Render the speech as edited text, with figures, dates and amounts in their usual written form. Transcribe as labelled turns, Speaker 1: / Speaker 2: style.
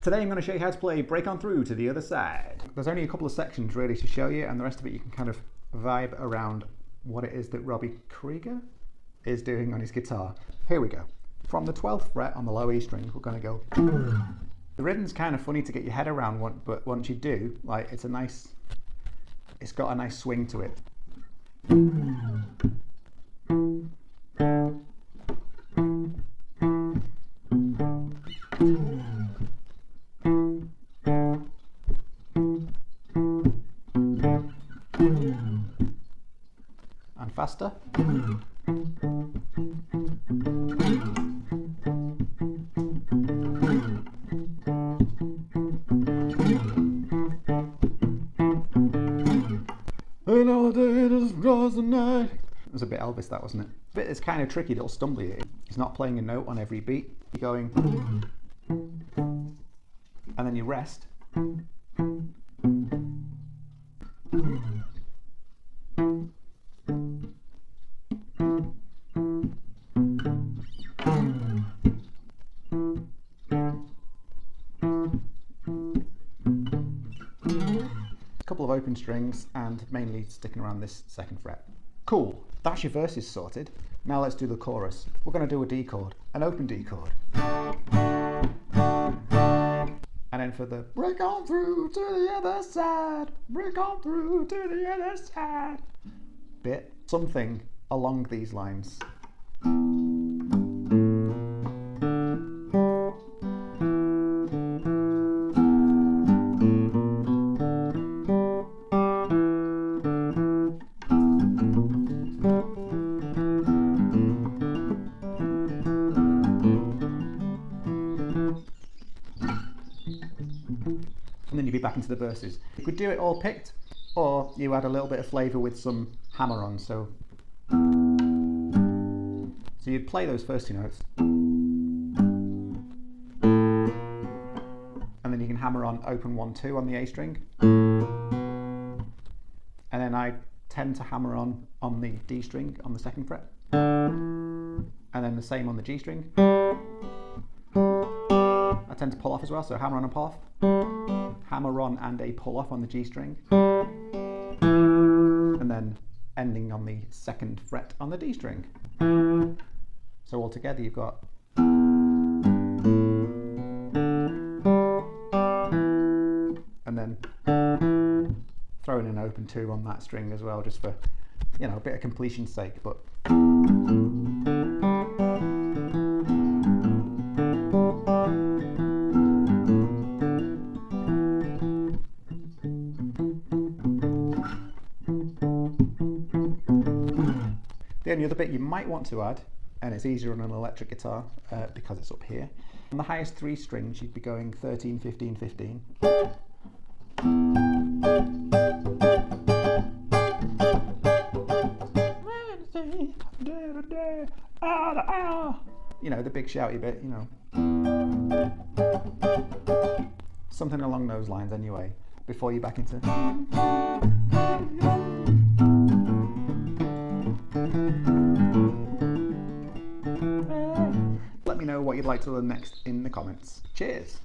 Speaker 1: Today I'm going to show you how to play Break On Through to the Other Side. There's only a couple of sections really to show you, and the rest of it you can kind of vibe around what it is that Robbie Krieger is doing on his guitar. Here we go. From the 12th fret on the low E string, we're going to go. The rhythm's kind of funny to get your head around, but once you do, like it's got a nice swing to it. And faster. It was a bit Elvis, that, wasn't it? But it's kind of tricky, little stumbly. He's not playing a note on every beat. You're going, and then you rest. A couple of open strings and mainly sticking around this second fret. Cool, that's your verses sorted. Now let's do the chorus. We're going to do a D chord, an open D chord. And then for the break on through to the other side, break on through to the other side bit, something along these lines. And then you'd be back into the verses. You could do it all picked, or you add a little bit of flavour with some hammer-on. So you'd play those first two notes, and then you can hammer on open 1-2 on the A string, and then I tend to hammer on the D string on the second fret, and then the same on the G string. I tend to pull off as well, so hammer on and pull off, hammer on and a pull off on the G string, and then ending on the second fret on the D string. So altogether you've got and then throwing an open 2 on that string as well, just for, you know, a bit of completion's sake. But the only other bit you might want to add, and it's easier on an electric guitar because it's up here, on the highest 3 strings you'd be going 13, 15, 15. You know, the big shouty bit, you know. Something along those lines anyway, before you're back into... Let me know what you'd like to learn next in the comments. Cheers!